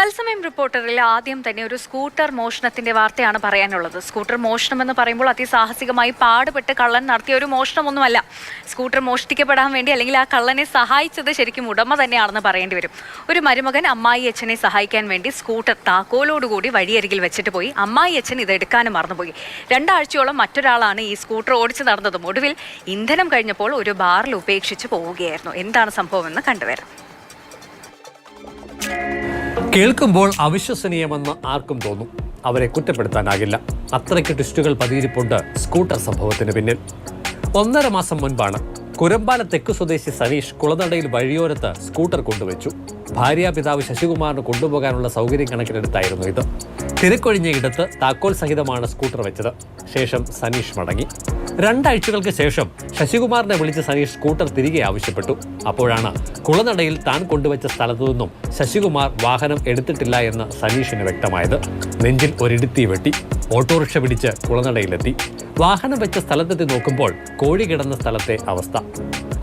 തത്സമയം റിപ്പോർട്ടറിൽ ആദ്യം തന്നെ ഒരു സ്കൂട്ടർ മോഷണത്തിന്റെ വാർത്തയാണ് പറയാനുള്ളത്. സ്കൂട്ടർ മോഷണം എന്ന് പറയുമ്പോൾ അതിസാഹസികമായി പാടുപെട്ട് കള്ളൻ നടത്തിയ ഒരു മോഷണമൊന്നുമല്ല. സ്കൂട്ടർ മോഷ്ടിക്കപ്പെടാൻ വേണ്ടി അല്ലെങ്കിൽ ആ കള്ളനെ സഹായിച്ചത് ശരിക്കും ഉടമ തന്നെയാണെന്ന് പറയേണ്ടി വരും. ഒരു മരുമകൻ അമ്മായി അച്ഛനെ സഹായിക്കാൻ വേണ്ടി സ്കൂട്ടർ താക്കോലോടുകൂടി വഴിയരികിൽ വെച്ചിട്ട് പോയി. അമ്മായി അച്ഛൻ ഇത് എടുക്കാനും മറന്നുപോയി. 2 ആഴ്ചയോളം മറ്റൊരാളാണ് ഈ സ്കൂട്ടർ ഓടിച്ചു നടന്നതും. ഒടുവിൽ ഇന്ധനം കഴിഞ്ഞപ്പോൾ ഒരു ബാറിൽ ഉപേക്ഷിച്ച് പോവുകയായിരുന്നു. എന്താണ് സംഭവമെന്ന് കണ്ടുവരാം. കേൾക്കുമ്പോൾ അവിശ്വസനീയമെന്ന് ആർക്കും തോന്നും. അവരെ കുറ്റപ്പെടുത്താനാകില്ല. അത്രയ്ക്ക് ട്വിസ്റ്റുകൾ പതിയിരിപ്പുണ്ട് സ്കൂട്ടർ സംഭവത്തിന് പിന്നിൽ. 1.5 മാസം മുൻപാണ് കുരമ്പാല തെക്ക് സ്വദേശി സനീഷ് കുളനടയിൽ വഴിയോരത്ത് സ്കൂട്ടർ കൊണ്ടുവച്ചു. ഭാര്യാപിതാവ് ശശികുമാറിന് കൊണ്ടുപോകാനുള്ള സൗകര്യം കണക്കിലെടുത്തായിരുന്നു ഇത്. തിരക്കൊഴിഞ്ഞ ഇടത്ത് താക്കോൽ സഹിതമാണ് സ്കൂട്ടർ വെച്ചത്. ശേഷം സനീഷ് മടങ്ങി. 2 ആഴ്ചകൾക്ക് ശേഷം ശശികുമാറിനെ വിളിച്ച് സനീഷ് സ്കൂട്ടർ തിരികെ ആവശ്യപ്പെട്ടു. അപ്പോഴാണ് കുളനടയിൽ താൻ കൊണ്ടുവച്ച സ്ഥലത്തു നിന്നും ശശികുമാർ വാഹനം എടുത്തിട്ടില്ല എന്ന് സനീഷിന് വ്യക്തമായത്. നെഞ്ചിൽ ഒരിടുത്തി വെട്ടി. ഓട്ടോറിക്ഷ പിടിച്ച് കുളനടയിലെത്തി. വാഹനം വെച്ച സ്ഥലത്തെത്തി നോക്കുമ്പോൾ കോഴി കിടന്ന സ്ഥലത്തെ അവസ്ഥ.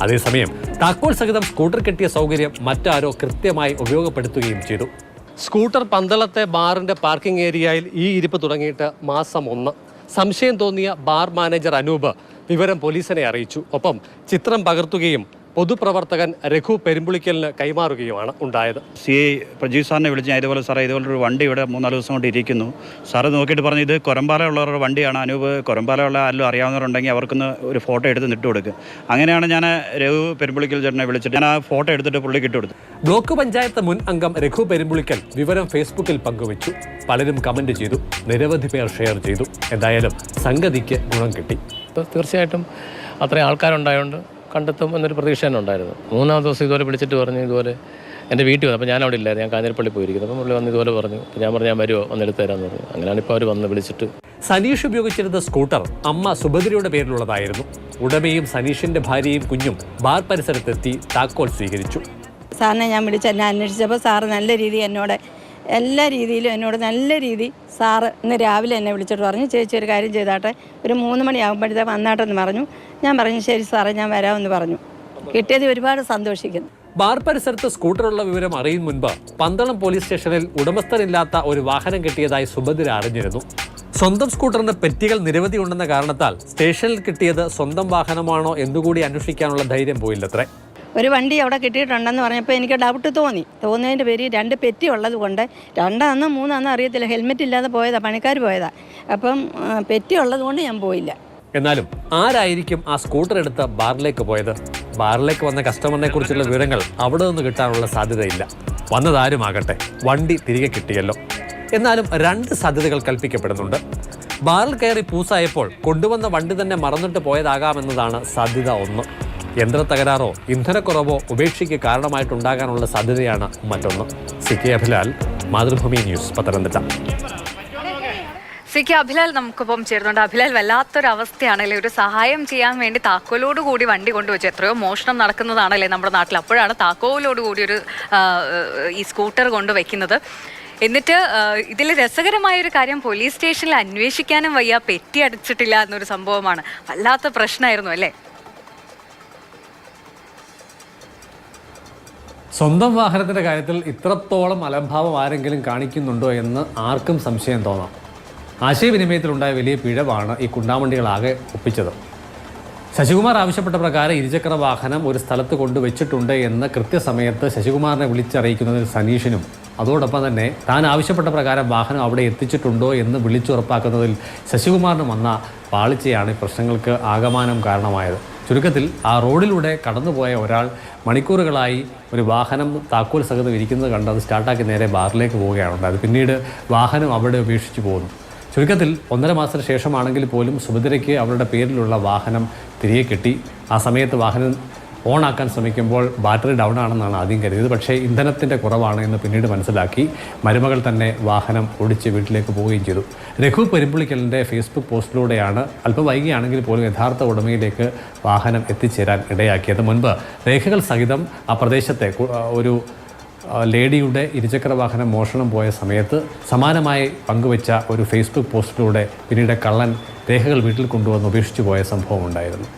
അതേസമയം താക്കോൽ സഹിതം സ്കൂട്ടർ കെട്ടിയ സൗകര്യം മറ്റാരോ കൃത്യമായി ഉപയോഗപ്പെടുത്തുകയും ചെയ്തു. സ്കൂട്ടർ പന്തളത്തെ ബാറിന്റെ പാർക്കിംഗ് ഏരിയയിൽ ഈ ഇരിപ്പ് തുടങ്ങിയിട്ട് മാസം 1. സംശയം തോന്നിയ ബാർ മാനേജർ അനൂപ് വിവരം പോലീസിനെ അറിയിച്ചു. ഒപ്പം ചിത്രം പകർത്തുകയും പൊതുപ്രവർത്തകൻ രഘു പെരുമ്പുളിക്കലിന് കൈമാറുകയുമാണ് ഉണ്ടായത്. CI പ്രജീവ് സാറിനെ വിളിച്ച് ഇതുപോലെ സാറേ ഇതുപോലൊരു വണ്ടി ഇവിടെ 3-4 ദിവസം കൊണ്ട് ഇരിക്കുന്നു. സാറ് നോക്കിയിട്ട് പറഞ്ഞു ഇത് കൊരമ്പാല ഉള്ളവരുടെ വണ്ടിയാണ്. അനൂപ് കൊരമ്പാലയുള്ള ആരെങ്കിലും അറിയാവുന്നവരുണ്ടെങ്കിൽ അവർക്കൊന്ന് ഒരു ഫോട്ടോ എടുത്ത് ഇട്ട് കൊടുക്കുക. അങ്ങനെയാണ് ഞാൻ രഘു പെരുമ്പുളിക്കൽ ചേട്ടനെ വിളിച്ചിട്ട് ഞാൻ ആ ഫോട്ടോ എടുത്തിട്ട് പുള്ളിക്ക് ഇട്ട് കൊടുത്തു. ബ്ലോക്ക് പഞ്ചായത്ത് മുൻ അംഗം രഘു പെരുമ്പുളിക്കൽ വിവരം ഫേസ്ബുക്കിൽ പങ്കുവച്ചു. പലരും കമന്റ് ചെയ്തു. നിരവധി പേർ ഷെയർ ചെയ്തു. എന്തായാലും സംഗതിക്ക് ഗുണം കിട്ടി. തീർച്ചയായിട്ടും അത്രയും ആൾക്കാരുണ്ടായതുകൊണ്ട് കണ്ടെത്തും എന്നൊരു പ്രതീക്ഷ തന്നെ ഉണ്ടായിരുന്നു. 3-ാം ദിവസം ഇതുപോലെ വിളിച്ചിട്ട് പറഞ്ഞു ഇതുപോലെ എൻ്റെ വീട്ടിൽ വന്നു. അപ്പോൾ ഞാൻ അവിടെ ഇല്ലായിരുന്നു, ഞാൻ കാഞ്ഞിരപ്പള്ളി പോയിരിക്കുന്നു. അപ്പം പുള്ളി വന്ന് ഇതുപോലെ പറഞ്ഞു. ഞാൻ പറഞ്ഞു ഞാൻ വരുമോ വന്നെടുത്ത് തരാമെന്ന് പറഞ്ഞു. അങ്ങനെയാണ് ഇപ്പോൾ അവർ വന്ന് വിളിച്ചിട്ട്. സനീഷ് ഉപയോഗിച്ചിരുന്ന സ്കൂട്ടർ അമ്മ സുഭദ്രയുടെ പേരിലുള്ളതായിരുന്നു. ഉടമയും സനീഷിന്റെ ഭാര്യയും കുഞ്ഞും ബാർ പരിസരത്തെത്തി താക്കോൽ സ്വീകരിച്ചു. സാറിനെ ഞാൻ എന്നെ അന്വേഷിച്ചപ്പോൾ സാറ് നല്ല രീതി എന്നോട് എല്ലാ രീതിയിലും എന്നോട് നല്ല രീതി സാറ് ഇന്ന് രാവിലെ എന്നെ വിളിച്ചിട്ട് പറഞ്ഞു ചേച്ചി ഒരു കാര്യം ചെയ്താട്ടെ, ഒരു 3 മണിയാകുമ്പോഴത്തേക്ക് വന്നാട്ടെന്ന് പറഞ്ഞു. ഞാൻ പറഞ്ഞു ശരി സാറേ ഞാൻ വരാമെന്ന് പറഞ്ഞു. കിട്ടിയത് ഒരുപാട് സന്തോഷിക്കുന്നു. ബാർ പരിസരത്ത് സ്കൂട്ടറുള്ള വിവരം അറിയും മുൻപ് പന്തളം പോലീസ് സ്റ്റേഷനിൽ ഉടമസ്ഥനില്ലാത്ത ഒരു വാഹനം കിട്ടിയതായി സുഭദ്ര അറിഞ്ഞിരുന്നു. സ്വന്തം സ്കൂട്ടറിന് പെറ്റികൾ നിരവധി ഉണ്ടെന്ന കാരണത്താൽ സ്റ്റേഷനിൽ കിട്ടിയത് സ്വന്തം വാഹനമാണോ എന്നുകൂടി അന്വേഷിക്കാനുള്ള ധൈര്യം പോയില്ലത്രേ. ഒരു വണ്ടി അവിടെ കിട്ടിയിട്ടുണ്ടെന്ന് പറഞ്ഞപ്പോൾ എനിക്ക് ഡൗട്ട് തോന്നിയതിൻ്റെ പേര് 2 പെറ്റി ഉള്ളത് കൊണ്ട് 2 3 അറിയത്തില്ല. ഹെൽമെറ്റ് ഇല്ലാതെ പോയതാണ്, പണിക്കാർ പോയതാണ്. അപ്പം പെറ്റി ഉള്ളത് കൊണ്ട് ഞാൻ പോയില്ല. എന്നാലും ആരായിരിക്കും ആ സ്കൂട്ടർ എടുത്ത് ബാറിലേക്ക് പോയത്? ബാറിലേക്ക് വന്ന കസ്റ്റമറിനെ കുറിച്ചുള്ള വിവരങ്ങൾ അവിടെ നിന്ന് കിട്ടാനുള്ള സാധ്യതയില്ല. വന്നതാരുമാകട്ടെ വണ്ടി തിരികെ കിട്ടിയല്ലോ. എന്നാലും 2 സാധ്യതകൾ കൽപ്പിക്കപ്പെടുന്നുണ്ട്. ബാറിൽ കയറി പൂസായപ്പോൾ കൊണ്ടുവന്ന വണ്ടി തന്നെ മറന്നിട്ട് പോയതാകാമെന്നതാണ് സാധ്യത 1. യന്ത്ര തകരാറോ ഇന്ധനക്കുറവോ ഉപേക്ഷയ്ക്ക് കാരണമായിട്ടുണ്ടാകാനുള്ള സാധ്യതയാണ് മറ്റൊന്ന്. CK Abhilal, Mathrubhumi news, Pathanamthitta. CK Abhilal നമുക്കൊപ്പം ചേർന്നുണ്ട്. അഭിലാൽ, വല്ലാത്തൊരവസ്ഥയാണല്ലേ. ഒരു സഹായം ചെയ്യാൻ വേണ്ടി താക്കോലോടുകൂടി വണ്ടി കൊണ്ടുവച്ചു. എത്രയോ മോഷണം നടക്കുന്നതാണല്ലേ നമ്മുടെ നാട്ടിൽ. അപ്പോഴാണ് താക്കോലോടുകൂടി ഈ സ്കൂട്ടർ കൊണ്ടുവയ്ക്കുന്നത്. എന്നിട്ട് ഇതിൽ രസകരമായൊരു കാര്യം, പോലീസ് സ്റ്റേഷനിൽ അന്വേഷിക്കാനും വയ്യ, പെറ്റി അടിച്ചിട്ടില്ല എന്നൊരു സംഭവമാണ്. വല്ലാത്ത പ്രശ്നമായിരുന്നു അല്ലേ? സ്വന്തം വാഹനത്തിന്റെ കാര്യത്തിൽ ഇത്രത്തോളം അലംഭാവം ആരെങ്കിലും കാണിക്കുന്നുണ്ടോ എന്ന് ആർക്കും സംശയം തോന്നാം. ആശയവിനിമയത്തിലുണ്ടായ വലിയ പിഴവാണ് ഈ കുണ്ടാമണ്ടികളാകെ ഒപ്പിച്ചത്. ശശികുമാർ ആവശ്യപ്പെട്ട പ്രകാരം ഇരുചക്ര വാഹനം ഒരു സ്ഥലത്ത് കൊണ്ടുവച്ചിട്ടുണ്ട് എന്ന് കൃത്യസമയത്ത് ശശികുമാറിനെ വിളിച്ചറിയിക്കുന്നതിൽ സനീഷിനും അതോടൊപ്പം തന്നെ താൻ ആവശ്യപ്പെട്ട പ്രകാരം വാഹനം അവിടെ എത്തിച്ചിട്ടുണ്ടോ എന്ന് വിളിച്ചുറപ്പാക്കുന്നതിൽ ശശികുമാറിനും വന്ന പാളിച്ചയാണ് ഈ പ്രശ്നങ്ങൾക്ക് ആകമാനം കാരണമായത്. ചുരുക്കത്തിൽ ആ റോഡിലൂടെ കടന്നുപോയ ഒരാൾ മണിക്കൂറുകളായി ഒരു വാഹനം താക്കോൽ സഹിതം ഇരിക്കുന്നത് കണ്ട് അത് സ്റ്റാർട്ടാക്കി നേരെ ബാറിലേക്ക് പോവുകയാണ് ഉണ്ടായത്. പിന്നീട് വാഹനം അവിടെ ഉപേക്ഷിച്ച് പോകുന്നു. ചുരുക്കത്തിൽ 1.5 മാസത്തിന് ശേഷമാണെങ്കിൽ പോലും സുഭദ്രയ്ക്ക് അവരുടെ പേരിലുള്ള വാഹനം തിരികെ കിട്ടി. ആ സമയത്ത് വാഹനം ഓണാക്കാൻ ശ്രമിക്കുമ്പോൾ ബാറ്ററി ഡൗൺ ആണെന്നാണ് ആദ്യം കരുതിയത്. പക്ഷേ ഇന്ധനത്തിൻ്റെ കുറവാണ് എന്ന് പിന്നീട് മനസ്സിലാക്കി മരുമകൾ തന്നെ വാഹനം ഓടിച്ച് വീട്ടിലേക്ക് പോവുകയും ചെയ്തു. രഘു പെരുമ്പുളിക്കലിൻ്റെ ഫേസ്ബുക്ക് പോസ്റ്റിലൂടെയാണ് അല്പം വൈകിയാണെങ്കിൽ പോലും യഥാർത്ഥ ഉടമയിലേക്ക് വാഹനം എത്തിച്ചേരാൻ ഇടയാക്കിയത്. മുൻപ് രേഖകൾ സഹിതം ആ പ്രദേശത്തെ ഒരു ലേഡിയുടെ ഇരുചക്ര വാഹനം മോഷണം പോയ സമയത്ത് സമാനമായി പങ്കുവച്ച ഒരു ഫേസ്ബുക്ക് പോസ്റ്റിലൂടെ പിന്നീട് കള്ളൻ രേഖകൾ വീട്ടിൽ കൊണ്ടുവന്ന് ഉപേക്ഷിച്ചു പോയ സംഭവം ഉണ്ടായിരുന്നു.